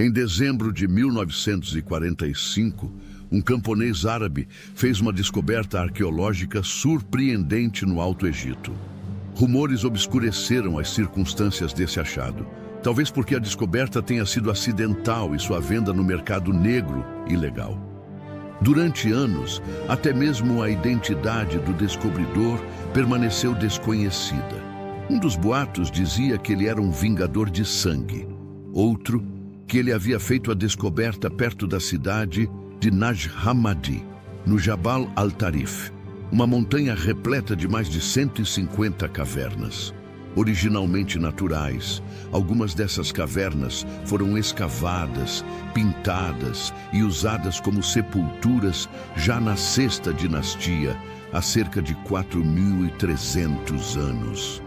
Em dezembro de 1945, um camponês árabe fez uma descoberta arqueológica surpreendente no Alto Egito. Rumores obscureceram as circunstâncias desse achado, talvez porque a descoberta tenha sido acidental e sua venda no mercado negro ilegal. Durante anos, até mesmo a identidade do descobridor permaneceu desconhecida. Um dos boatos dizia que ele era um vingador de sangue. Outro, que ele havia feito a descoberta perto da cidade de Naj Hammadi, no Jabal al-Tarif, uma montanha repleta de mais de 150 cavernas. Originalmente naturais, algumas dessas cavernas foram escavadas, pintadas e usadas como sepulturas já na sexta dinastia, há cerca de 4.300 anos.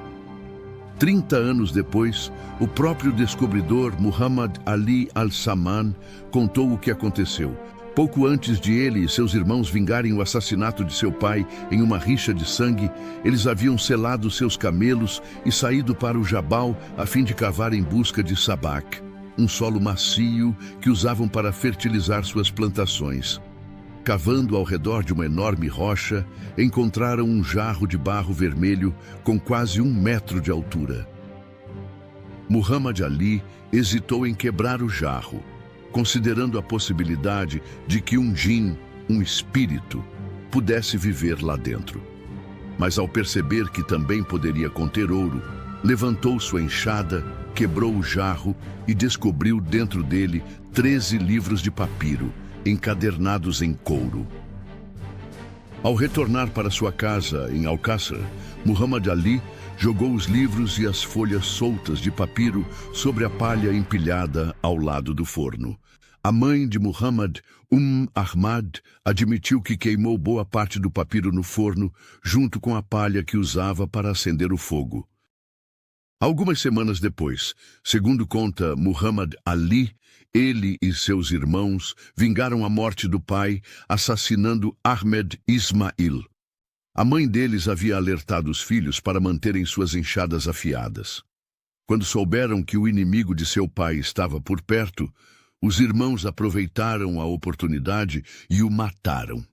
30 anos depois, o próprio descobridor Muhammad Ali al-Samman contou o que aconteceu. Pouco antes de ele e seus irmãos vingarem o assassinato de seu pai em uma rixa de sangue, eles haviam selado seus camelos e saído para o Jabal a fim de cavar em busca de Sabak, um solo macio que usavam para fertilizar suas plantações. Cavando ao redor de uma enorme rocha, encontraram um jarro de barro vermelho com quase 1 metro de altura. Muhammad Ali hesitou em quebrar o jarro, considerando a possibilidade de que um jinn, um espírito, pudesse viver lá dentro. Mas ao perceber que também poderia conter ouro, levantou sua enxada, quebrou o jarro e descobriu dentro dele 13 livros de papiro, encadernados em couro. Ao retornar para sua casa em Alcácer, Muhammad Ali jogou os livros e as folhas soltas de papiro sobre a palha empilhada ao lado do forno. A mãe de Muhammad, Ahmad, admitiu que queimou boa parte do papiro no forno, junto com a palha que usava para acender o fogo. Algumas semanas depois, segundo conta Muhammad Ali, ele e seus irmãos vingaram a morte do pai, assassinando Ahmed Ismail. A mãe deles havia alertado os filhos para manterem suas enxadas afiadas. Quando souberam que o inimigo de seu pai estava por perto, os irmãos aproveitaram a oportunidade e o mataram.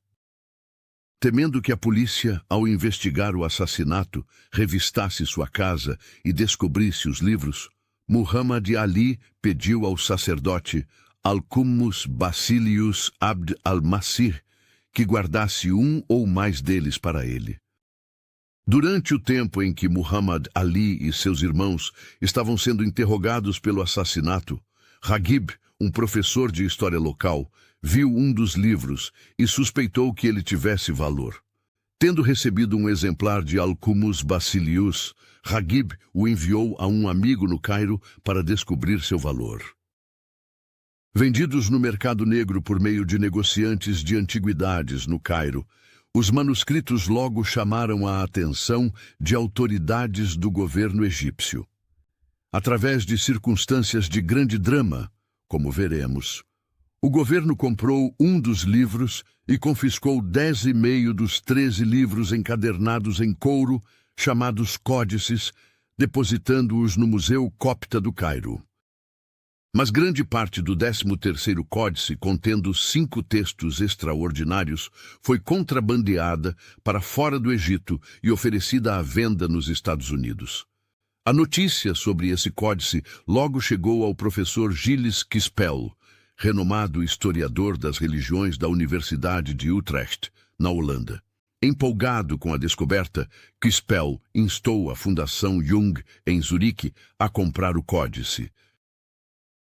Temendo que a polícia, ao investigar o assassinato, revistasse sua casa e descobrisse os livros, Muhammad Ali pediu ao sacerdote Al-Qummus Basilius Abd al-Masih que guardasse um ou mais deles para ele. Durante o tempo em que Muhammad Ali e seus irmãos estavam sendo interrogados pelo assassinato, Ragib, um professor de história local, viu um dos livros e suspeitou que ele tivesse valor. Tendo recebido um exemplar de Al-Qummus Basilius, Ragib o enviou a um amigo no Cairo para descobrir seu valor. Vendidos no mercado negro por meio de negociantes de antiguidades no Cairo, os manuscritos logo chamaram a atenção de autoridades do governo egípcio. Através de circunstâncias de grande drama, como veremos, o governo comprou um dos livros e confiscou 10,5 dos 13 livros encadernados em couro, chamados códices, depositando-os no Museu Copta do Cairo. Mas grande parte do 13º códice, contendo 5 textos extraordinários, foi contrabandeada para fora do Egito e oferecida à venda nos Estados Unidos. A notícia sobre esse códice logo chegou ao professor Gilles Quispel, renomado historiador das religiões da Universidade de Utrecht, na Holanda. Empolgado com a descoberta, Quispel instou a Fundação Jung, em Zurique, a comprar o códice.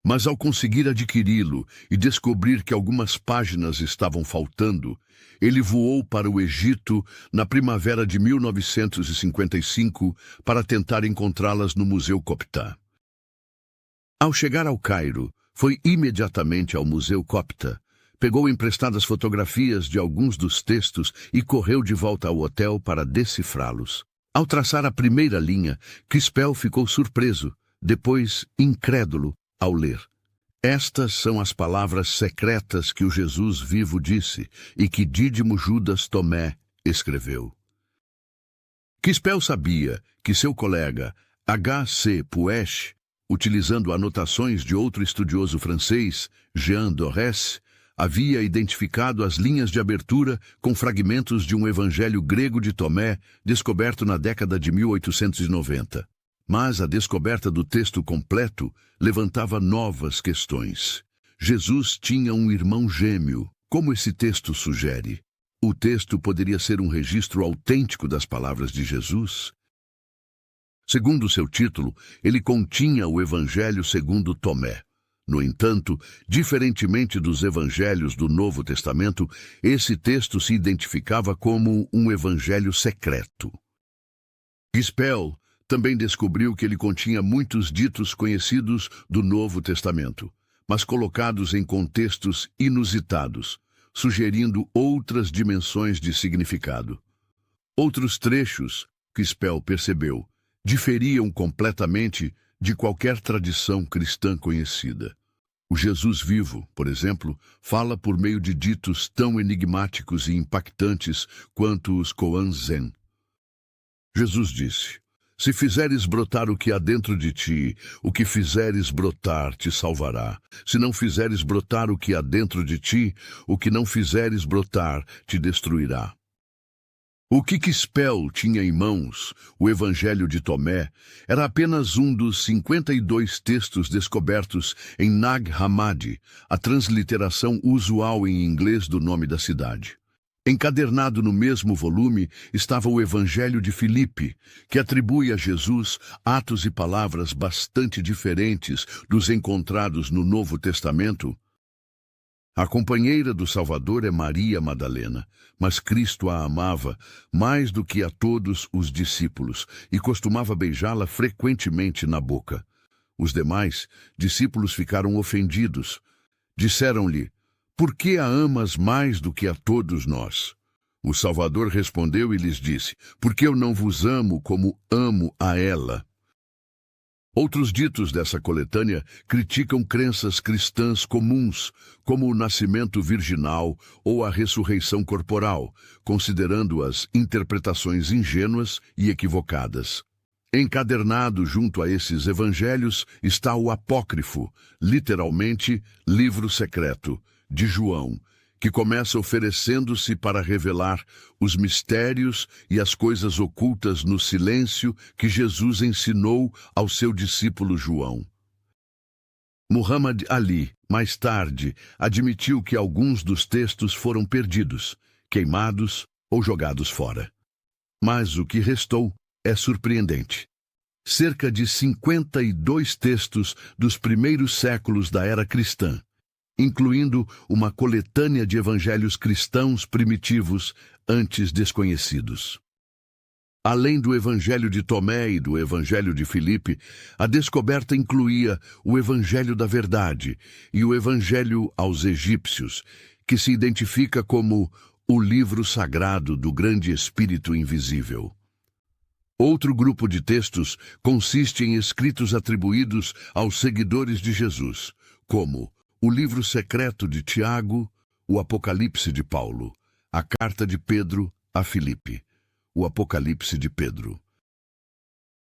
Mas ao conseguir adquiri-lo e descobrir que algumas páginas estavam faltando, ele voou para o Egito na primavera de 1955 para tentar encontrá-las no Museu Copta. Ao chegar ao Cairo, foi imediatamente ao Museu Copta, pegou emprestadas fotografias de alguns dos textos e correu de volta ao hotel para decifrá-los. Ao traçar a primeira linha, Quispel ficou surpreso, depois incrédulo, ao ler. Estas são as palavras secretas que o Jesus vivo disse e que Dídimo Judas Tomé escreveu. Quispel sabia que seu colega H.C. Puech utilizando anotações de outro estudioso francês, Jean Dorès, havia identificado as linhas de abertura com fragmentos de um evangelho grego de Tomé, descoberto na década de 1890. Mas a descoberta do texto completo levantava novas questões. Jesus tinha um irmão gêmeo, como esse texto sugere. O texto poderia ser um registro autêntico das palavras de Jesus? Segundo seu título, ele continha o Evangelho segundo Tomé. No entanto, diferentemente dos evangelhos do Novo Testamento, esse texto se identificava como um evangelho secreto. Gispel também descobriu que ele continha muitos ditos conhecidos do Novo Testamento, mas colocados em contextos inusitados, sugerindo outras dimensões de significado. Outros trechos, Gispel percebeu, diferiam completamente de qualquer tradição cristã conhecida. O Jesus vivo, por exemplo, fala por meio de ditos tão enigmáticos e impactantes quanto os Koan Zen. Jesus disse: "Se fizeres brotar o que há dentro de ti, o que fizeres brotar te salvará. Se não fizeres brotar o que há dentro de ti, o que não fizeres brotar te destruirá." O que Gispel tinha em mãos, o Evangelho de Tomé, era apenas um dos 52 textos descobertos em Nag Hammadi, a transliteração usual em inglês do nome da cidade. Encadernado no mesmo volume estava o Evangelho de Filipe, que atribui a Jesus atos e palavras bastante diferentes dos encontrados no Novo Testamento. A companheira do Salvador é Maria Madalena, mas Cristo a amava mais do que a todos os discípulos e costumava beijá-la frequentemente na boca. Os demais discípulos ficaram ofendidos. Disseram-lhe: "Por que a amas mais do que a todos nós?" O Salvador respondeu e lhes disse: "Porque eu não vos amo como amo a ela." Outros ditos dessa coletânea criticam crenças cristãs comuns, como o nascimento virginal ou a ressurreição corporal, considerando-as interpretações ingênuas e equivocadas. Encadernado junto a esses evangelhos está o apócrifo, literalmente livro secreto, de João, que começa oferecendo-se para revelar os mistérios e as coisas ocultas no silêncio que Jesus ensinou ao seu discípulo João. Muhammad Ali, mais tarde, admitiu que alguns dos textos foram perdidos, queimados ou jogados fora. Mas o que restou é surpreendente. Cerca de 52 textos dos primeiros séculos da era cristã, incluindo uma coletânea de evangelhos cristãos primitivos antes desconhecidos. Além do Evangelho de Tomé e do Evangelho de Filipe, a descoberta incluía o Evangelho da Verdade e o Evangelho aos Egípcios, que se identifica como o livro sagrado do grande Espírito invisível. Outro grupo de textos consiste em escritos atribuídos aos seguidores de Jesus, como o livro secreto de Tiago, o Apocalipse de Paulo, a carta de Pedro a Filipe, o Apocalipse de Pedro.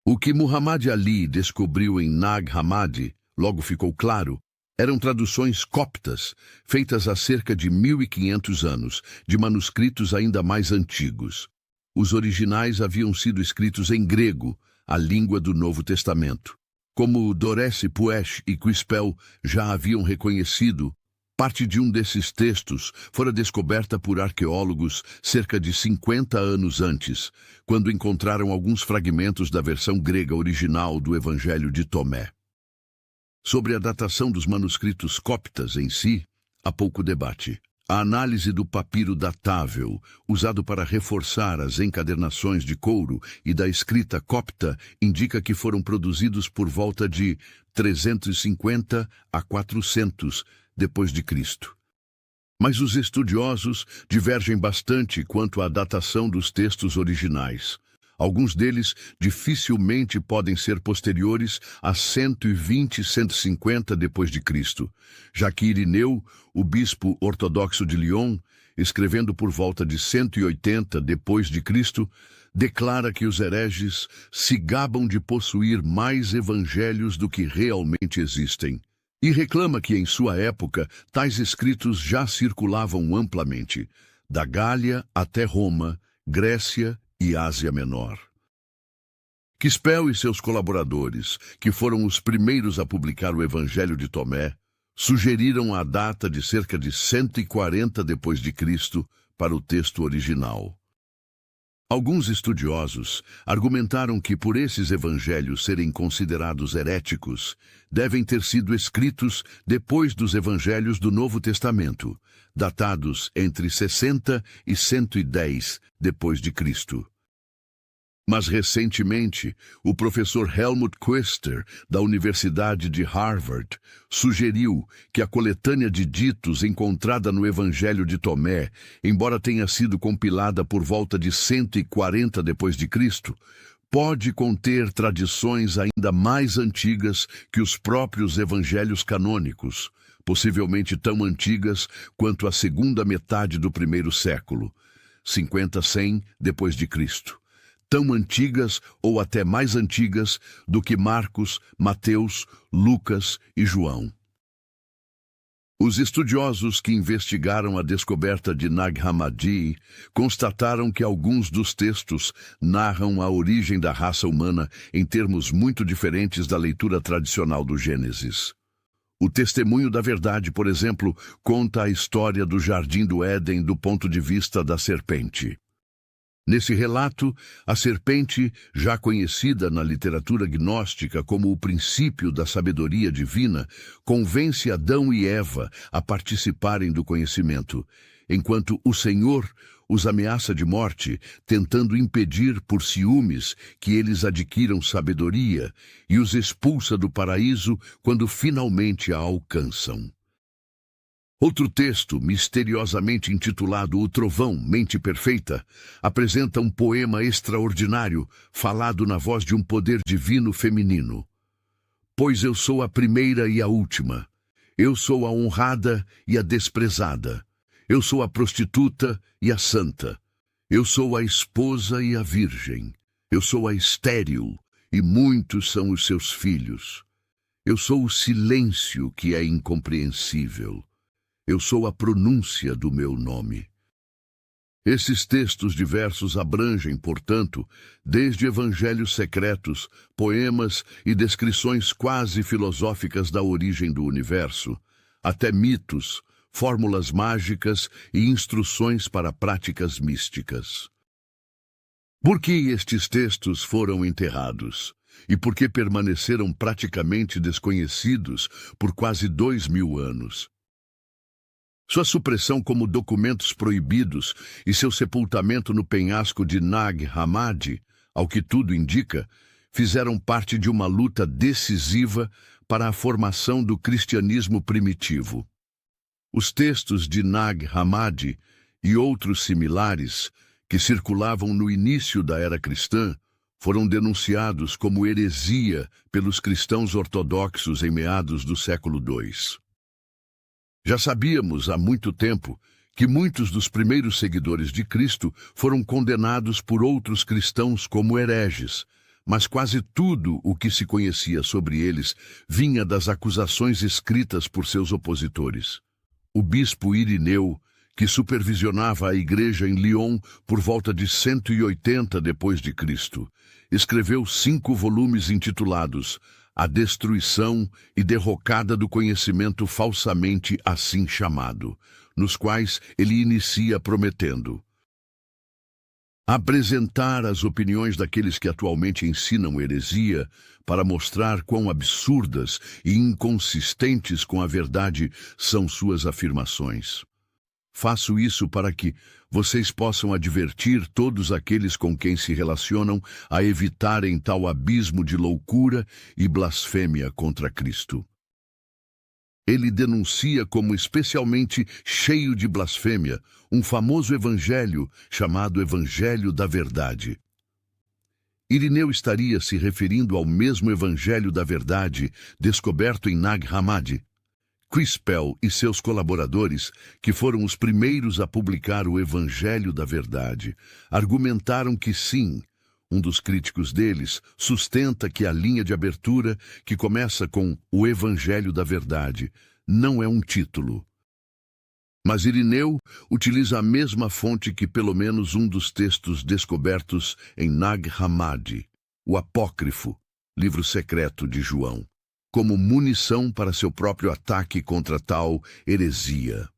O que Muhammad Ali descobriu em Nag Hammadi, logo ficou claro, eram traduções coptas, feitas há cerca de 1500 anos, de manuscritos ainda mais antigos. Os originais haviam sido escritos em grego, a língua do Novo Testamento. Como Dorès Puech e Gispel já haviam reconhecido, parte de um desses textos fora descoberta por arqueólogos cerca de 50 anos antes, quando encontraram alguns fragmentos da versão grega original do Evangelho de Tomé. Sobre a datação dos manuscritos coptas em si, há pouco debate. A análise do papiro datável, usado para reforçar as encadernações de couro e da escrita copta, indica que foram produzidos por volta de 350 a 400 depois de Cristo. Mas os estudiosos divergem bastante quanto à datação dos textos originais. Alguns deles dificilmente podem ser posteriores a 120 e 150 depois de Cristo, já que Irineu, o bispo ortodoxo de Lyon, escrevendo por volta de 180 depois de Cristo, declara que os hereges se gabam de possuir mais evangelhos do que realmente existem, e reclama que em sua época tais escritos já circulavam amplamente, da Gália até Roma, Grécia e Ásia Menor. Quispel e seus colaboradores, que foram os primeiros a publicar o Evangelho de Tomé, sugeriram a data de cerca de 140 depois de Cristo para o texto original. Alguns estudiosos argumentaram que, por esses evangelhos serem considerados heréticos, devem ter sido escritos depois dos evangelhos do Novo Testamento, datados entre 60 e 110 depois de Cristo. Mas, recentemente, o professor Helmut Quester, da Universidade de Harvard, sugeriu que a coletânea de ditos encontrada no Evangelho de Tomé, embora tenha sido compilada por volta de 140 depois de Cristo, pode conter tradições ainda mais antigas que os próprios evangelhos canônicos, possivelmente tão antigas quanto a segunda metade do primeiro século, 50-100 depois de Cristo. Tão antigas ou até mais antigas do que Marcos, Mateus, Lucas e João. Os estudiosos que investigaram a descoberta de Nag Hammadi constataram que alguns dos textos narram a origem da raça humana em termos muito diferentes da leitura tradicional do Gênesis. O Testemunho da Verdade, por exemplo, conta a história do Jardim do Éden do ponto de vista da serpente. Nesse relato, a serpente, já conhecida na literatura gnóstica como o princípio da sabedoria divina, convence Adão e Eva a participarem do conhecimento, enquanto o Senhor os ameaça de morte, tentando impedir por ciúmes que eles adquiram sabedoria, e os expulsa do paraíso quando finalmente a alcançam. Outro texto, misteriosamente intitulado O Trovão, Mente Perfeita, apresenta um poema extraordinário, falado na voz de um poder divino feminino. Pois eu sou a primeira e a última. Eu sou a honrada e a desprezada. Eu sou a prostituta e a santa. Eu sou a esposa e a virgem. Eu sou a estéril, e muitos são os seus filhos. Eu sou o silêncio que é incompreensível. Eu sou a pronúncia do meu nome. Esses textos diversos abrangem, portanto, desde evangelhos secretos, poemas e descrições quase filosóficas da origem do universo, até mitos, fórmulas mágicas e instruções para práticas místicas. Por que estes textos foram enterrados? E por que permaneceram praticamente desconhecidos por quase 2000 anos? Sua supressão como documentos proibidos e seu sepultamento no penhasco de Nag Hammadi, ao que tudo indica, fizeram parte de uma luta decisiva para a formação do cristianismo primitivo. Os textos de Nag Hammadi e outros similares, que circulavam no início da era cristã, foram denunciados como heresia pelos cristãos ortodoxos em meados do século II. Já sabíamos há muito tempo que muitos dos primeiros seguidores de Cristo foram condenados por outros cristãos como hereges, mas quase tudo o que se conhecia sobre eles vinha das acusações escritas por seus opositores. O bispo Irineu, que supervisionava a igreja em Lyon por volta de 180 depois de Cristo, escreveu 5 volumes intitulados A Destruição e Derrocada do Conhecimento Falsamente Assim Chamado, nos quais ele inicia prometendo apresentar as opiniões daqueles que atualmente ensinam heresia para mostrar quão absurdas e inconsistentes com a verdade são suas afirmações. Faço isso para que vocês possam advertir todos aqueles com quem se relacionam a evitarem tal abismo de loucura e blasfêmia contra Cristo. Ele denuncia como especialmente cheio de blasfêmia um famoso evangelho chamado Evangelho da Verdade. Irineu estaria se referindo ao mesmo Evangelho da Verdade descoberto em Nag Hammadi. Crispell e seus colaboradores, que foram os primeiros a publicar o Evangelho da Verdade, argumentaram que sim. Um dos críticos deles sustenta que a linha de abertura, que começa com o Evangelho da Verdade, não é um título. Mas Irineu utiliza a mesma fonte que pelo menos um dos textos descobertos em Nag Hammadi, o Apócrifo, livro secreto de João, como munição para seu próprio ataque contra tal heresia.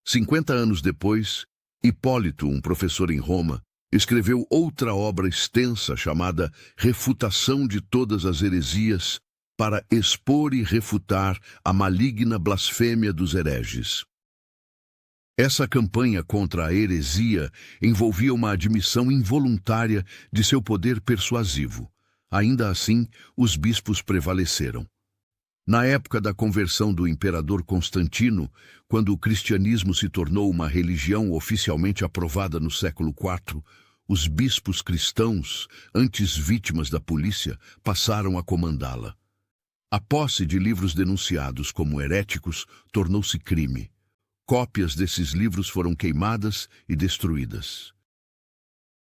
50 anos depois, Hipólito, um professor em Roma, escreveu outra obra extensa chamada Refutação de Todas as Heresias, para expor e refutar a maligna blasfêmia dos hereges. Essa campanha contra a heresia envolvia uma admissão involuntária de seu poder persuasivo. Ainda assim, os bispos prevaleceram. Na época da conversão do imperador Constantino, quando o cristianismo se tornou uma religião oficialmente aprovada no século IV, os bispos cristãos, antes vítimas da polícia, passaram a comandá-la. A posse de livros denunciados como heréticos tornou-se crime. Cópias desses livros foram queimadas e destruídas.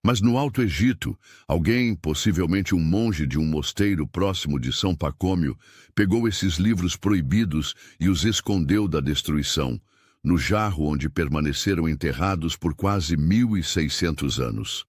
Mas no Alto Egito, alguém, possivelmente um monge de um mosteiro próximo de São Pacômio, pegou esses livros proibidos e os escondeu da destruição, no jarro onde permaneceram enterrados por quase 1.600 anos.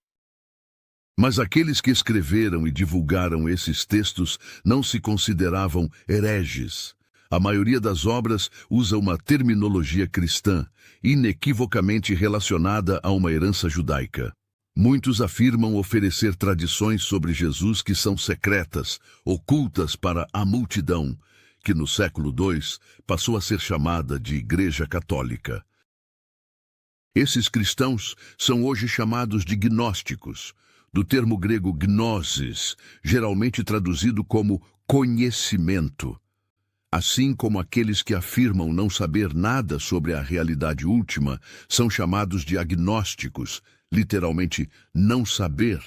Mas aqueles que escreveram e divulgaram esses textos não se consideravam hereges. A maioria das obras usa uma terminologia cristã, inequivocamente relacionada a uma herança judaica. Muitos afirmam oferecer tradições sobre Jesus que são secretas, ocultas para a multidão, que no século II passou a ser chamada de Igreja Católica. Esses cristãos são hoje chamados de gnósticos, do termo grego gnosis, geralmente traduzido como conhecimento. Assim como aqueles que afirmam não saber nada sobre a realidade última são chamados de agnósticos, literalmente não saber.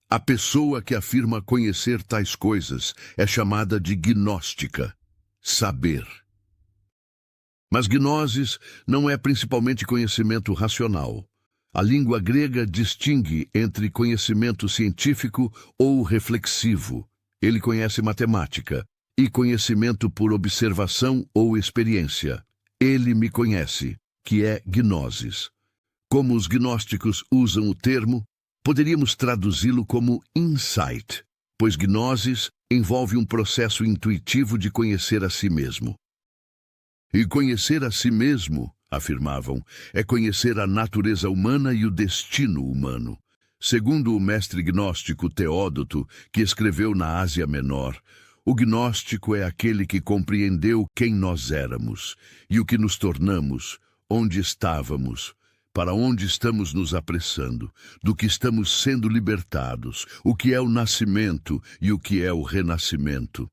A pessoa que afirma conhecer tais coisas é chamada de gnóstica, saber. Mas gnosis não é principalmente conhecimento racional. A língua grega distingue entre conhecimento científico ou reflexivo. Ele conhece matemática. E conhecimento por observação ou experiência. Ele me conhece, que é gnosis. Como os gnósticos usam o termo, poderíamos traduzi-lo como insight, pois gnosis envolve um processo intuitivo de conhecer a si mesmo. E conhecer a si mesmo, afirmavam, é conhecer a natureza humana e o destino humano. Segundo o mestre gnóstico Teódoto, que escreveu na Ásia Menor, o gnóstico é aquele que compreendeu quem nós éramos e o que nos tornamos, onde estávamos, para onde estamos nos apressando, do que estamos sendo libertados, o que é o nascimento e o que é o renascimento.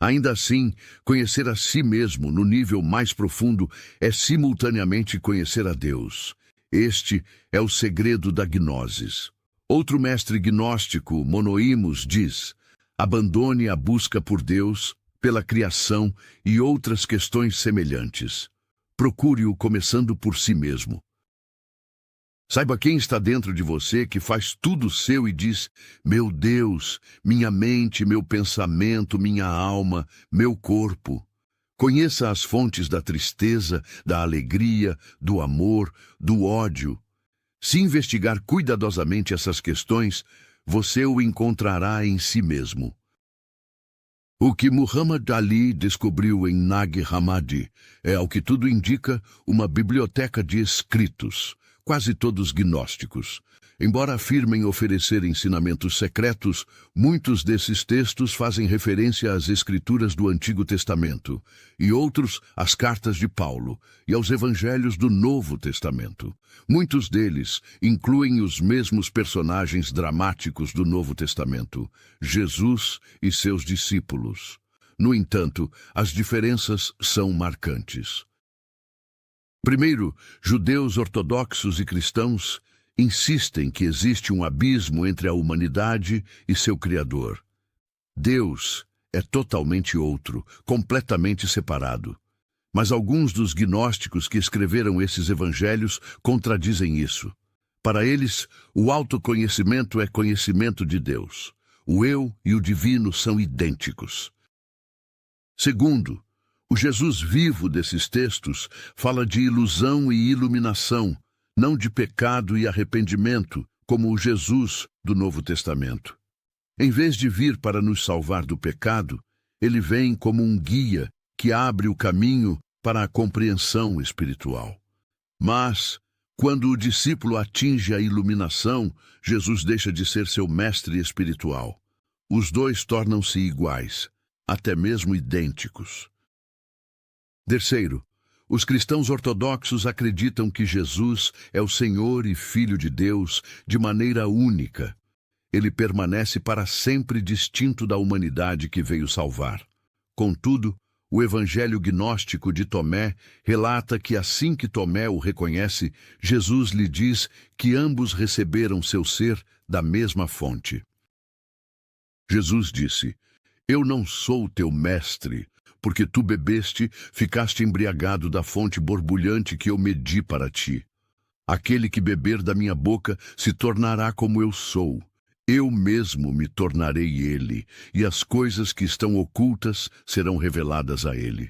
Ainda assim, conhecer a si mesmo no nível mais profundo é simultaneamente conhecer a Deus. Este é o segredo da gnosis. Outro mestre gnóstico, Monoímos, diz: abandone a busca por Deus, pela criação e outras questões semelhantes. Procure-o começando por si mesmo. Saiba quem está dentro de você que faz tudo seu e diz: meu Deus, minha mente, meu pensamento, minha alma, meu corpo. Conheça as fontes da tristeza, da alegria, do amor, do ódio. Se investigar cuidadosamente essas questões, você o encontrará em si mesmo. O que Muhammad Ali descobriu em Nag Hammadi é, ao que tudo indica, uma biblioteca de escritos, quase todos gnósticos. Embora afirmem oferecer ensinamentos secretos, muitos desses textos fazem referência às escrituras do Antigo Testamento, e outros às cartas de Paulo e aos evangelhos do Novo Testamento. Muitos deles incluem os mesmos personagens dramáticos do Novo Testamento, Jesus e seus discípulos. No entanto, as diferenças são marcantes. Primeiro, judeus ortodoxos e cristãos, insistem que existe um abismo entre a humanidade e seu Criador. Deus é totalmente outro, completamente separado. Mas alguns dos gnósticos que escreveram esses evangelhos contradizem isso. Para eles, o autoconhecimento é conhecimento de Deus. O eu e o divino são idênticos. Segundo, o Jesus vivo desses textos fala de ilusão e iluminação, não de pecado e arrependimento, como o Jesus do Novo Testamento. Em vez de vir para nos salvar do pecado, ele vem como um guia que abre o caminho para a compreensão espiritual. Mas, quando o discípulo atinge a iluminação, Jesus deixa de ser seu mestre espiritual. Os dois tornam-se iguais, até mesmo idênticos. Terceiro, os cristãos ortodoxos acreditam que Jesus é o Senhor e Filho de Deus de maneira única. Ele permanece para sempre distinto da humanidade que veio salvar. Contudo, o Evangelho gnóstico de Tomé relata que assim que Tomé o reconhece, Jesus lhe diz que ambos receberam seu ser da mesma fonte. Jesus disse: Eu não sou teu mestre, porque tu bebeste, ficaste embriagado da fonte borbulhante que eu medi para ti. Aquele que beber da minha boca se tornará como eu sou. Eu mesmo me tornarei ele, e as coisas que estão ocultas serão reveladas a ele.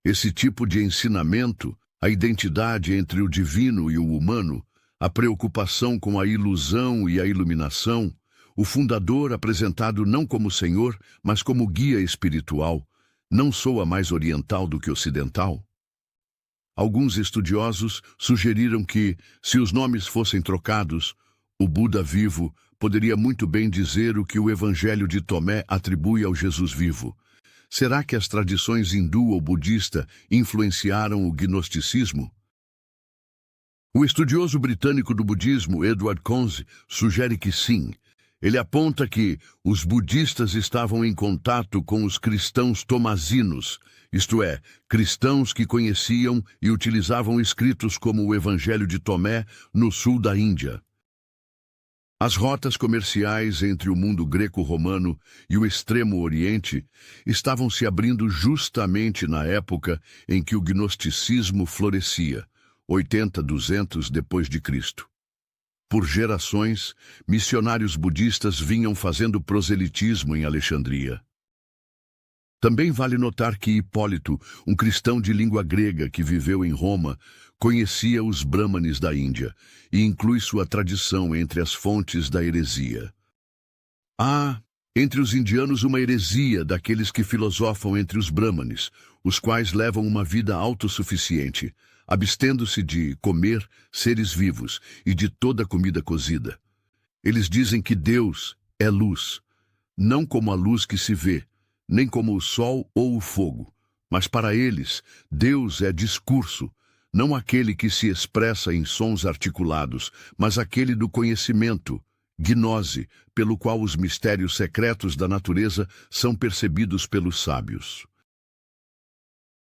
Esse tipo de ensinamento, a identidade entre o divino e o humano, a preocupação com a ilusão e a iluminação, o fundador apresentado não como Senhor, mas como guia espiritual, não soa mais oriental do que ocidental? Alguns estudiosos sugeriram que, se os nomes fossem trocados, o Buda vivo poderia muito bem dizer o que o Evangelho de Tomé atribui ao Jesus vivo. Será que as tradições hindu ou budista influenciaram o gnosticismo? O estudioso britânico do budismo, Edward Conze, sugere que sim. Ele aponta que os budistas estavam em contato com os cristãos tomazinos, isto é, cristãos que conheciam e utilizavam escritos como o Evangelho de Tomé no sul da Índia. As rotas comerciais entre o mundo greco-romano e o Extremo Oriente estavam se abrindo justamente na época em que o gnosticismo florescia, 80-200 depois de Cristo. Por gerações, missionários budistas vinham fazendo proselitismo em Alexandria. Também vale notar que Hipólito, um cristão de língua grega que viveu em Roma, conhecia os brahmanes da Índia e inclui sua tradição entre as fontes da heresia. Há, entre os indianos, uma heresia daqueles que filosofam entre os brahmanes, os quais levam uma vida autossuficiente, abstendo-se de comer seres vivos e de toda comida cozida. Eles dizem que Deus é luz, não como a luz que se vê, nem como o sol ou o fogo, mas para eles, Deus é discurso, não aquele que se expressa em sons articulados, mas aquele do conhecimento, gnose, pelo qual os mistérios secretos da natureza são percebidos pelos sábios.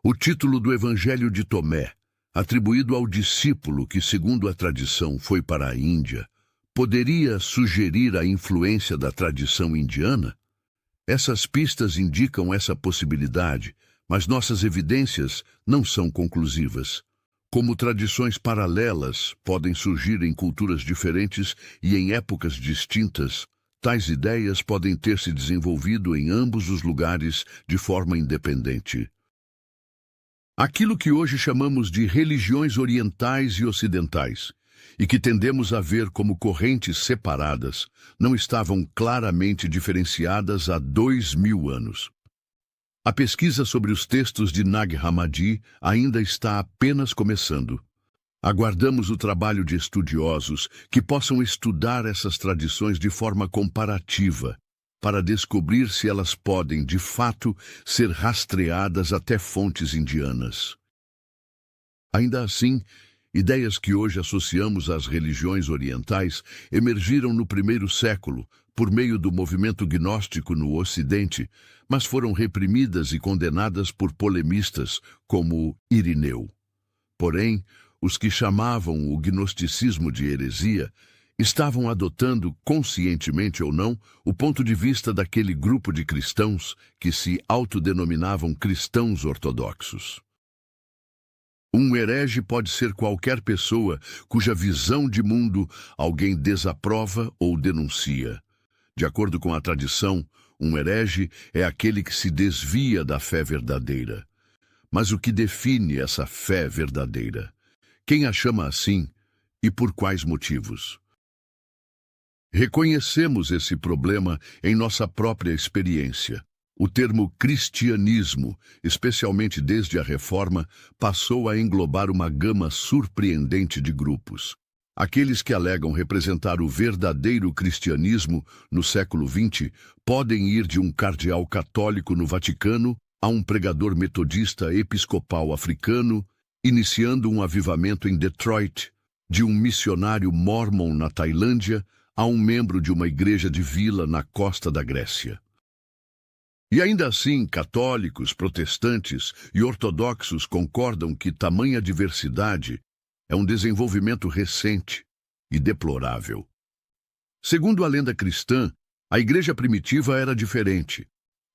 O título do Evangelho de Tomé, atribuído ao discípulo que, segundo a tradição, foi para a Índia, poderia sugerir a influência da tradição indiana? Essas pistas indicam essa possibilidade, mas nossas evidências não são conclusivas. Como tradições paralelas podem surgir em culturas diferentes e em épocas distintas, tais ideias podem ter se desenvolvido em ambos os lugares de forma independente. Aquilo que hoje chamamos de religiões orientais e ocidentais, e que tendemos a ver como correntes separadas, não estavam claramente diferenciadas há 2000 anos. A pesquisa sobre os textos de Nag Hammadi ainda está apenas começando. Aguardamos o trabalho de estudiosos que possam estudar essas tradições de forma comparativa, para descobrir se elas podem, de fato, ser rastreadas até fontes indianas. Ainda assim, ideias que hoje associamos às religiões orientais emergiram no primeiro século, por meio do movimento gnóstico no Ocidente, mas foram reprimidas e condenadas por polemistas como Irineu. Porém, os que chamavam o gnosticismo de heresia, estavam adotando, conscientemente ou não, o ponto de vista daquele grupo de cristãos que se autodenominavam cristãos ortodoxos. Um herege pode ser qualquer pessoa cuja visão de mundo alguém desaprova ou denuncia. De acordo com a tradição, um herege é aquele que se desvia da fé verdadeira. Mas o que define essa fé verdadeira? Quem a chama assim e por quais motivos? Reconhecemos esse problema em nossa própria experiência. O termo cristianismo, especialmente desde a Reforma, passou a englobar uma gama surpreendente de grupos. Aqueles que alegam representar o verdadeiro cristianismo no século XX podem ir de um cardeal católico no Vaticano a um pregador metodista episcopal africano, iniciando um avivamento em Detroit, de um missionário mórmon na Tailândia a um membro de uma igreja de vila na costa da Grécia. E ainda assim, católicos, protestantes e ortodoxos concordam que tamanha diversidade é um desenvolvimento recente e deplorável. Segundo a lenda cristã, a igreja primitiva era diferente.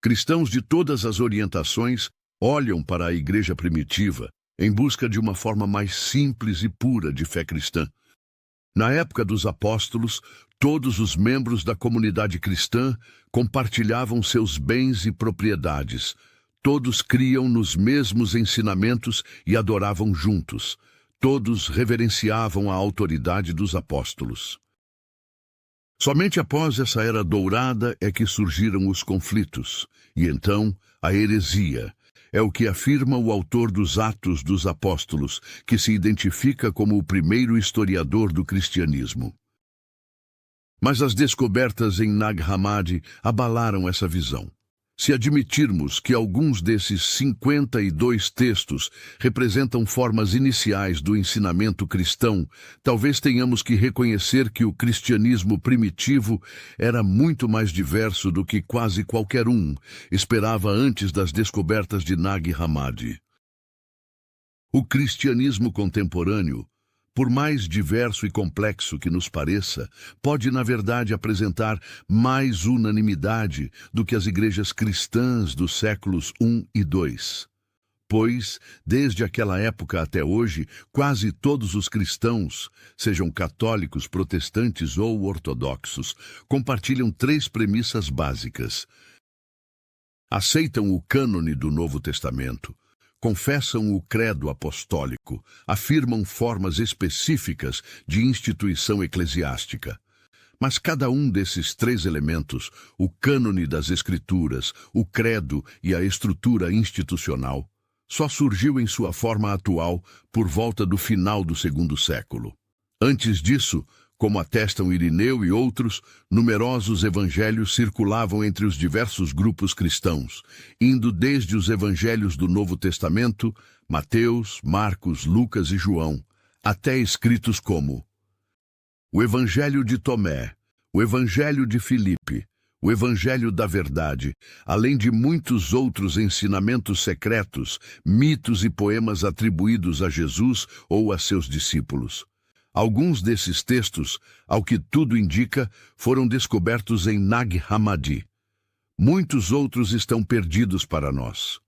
Cristãos de todas as orientações olham para a igreja primitiva em busca de uma forma mais simples e pura de fé cristã. Na época dos apóstolos, todos os membros da comunidade cristã compartilhavam seus bens e propriedades. Todos criam nos mesmos ensinamentos e adoravam juntos. Todos reverenciavam a autoridade dos apóstolos. Somente após essa era dourada é que surgiram os conflitos, e então a heresia. É o que afirma o autor dos Atos dos Apóstolos, que se identifica como o primeiro historiador do cristianismo. Mas as descobertas em Nag Hammadi abalaram essa visão. Se admitirmos que alguns desses 52 textos representam formas iniciais do ensinamento cristão, talvez tenhamos que reconhecer que o cristianismo primitivo era muito mais diverso do que quase qualquer um esperava antes das descobertas de Nag Hammadi. O cristianismo contemporâneo, por mais diverso e complexo que nos pareça, pode, na verdade, apresentar mais unanimidade do que as igrejas cristãs dos séculos I e II. Pois, desde aquela época até hoje, quase todos os cristãos, sejam católicos, protestantes ou ortodoxos, compartilham 3 premissas básicas. Aceitam o cânone do Novo Testamento, confessam o credo apostólico, afirmam formas específicas de instituição eclesiástica. Mas cada um desses 3 elementos, o cânone das Escrituras, o credo e a estrutura institucional, só surgiu em sua forma atual por volta do final do segundo século. Antes disso, como atestam Irineu e outros, numerosos evangelhos circulavam entre os diversos grupos cristãos, indo desde os evangelhos do Novo Testamento, Mateus, Marcos, Lucas e João, até escritos como o Evangelho de Tomé, o Evangelho de Filipe, o Evangelho da Verdade, além de muitos outros ensinamentos secretos, mitos e poemas atribuídos a Jesus ou a seus discípulos. Alguns desses textos, ao que tudo indica, foram descobertos em Nag Hammadi. Muitos outros estão perdidos para nós.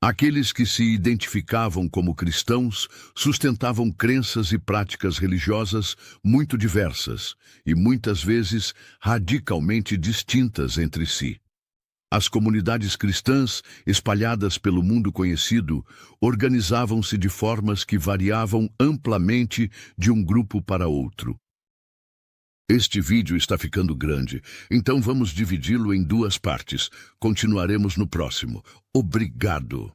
Aqueles que se identificavam como cristãos sustentavam crenças e práticas religiosas muito diversas e muitas vezes radicalmente distintas entre si. As comunidades cristãs, espalhadas pelo mundo conhecido, organizavam-se de formas que variavam amplamente de um grupo para outro. Este vídeo está ficando grande, então vamos dividi-lo em 2 partes. Continuaremos no próximo. Obrigado!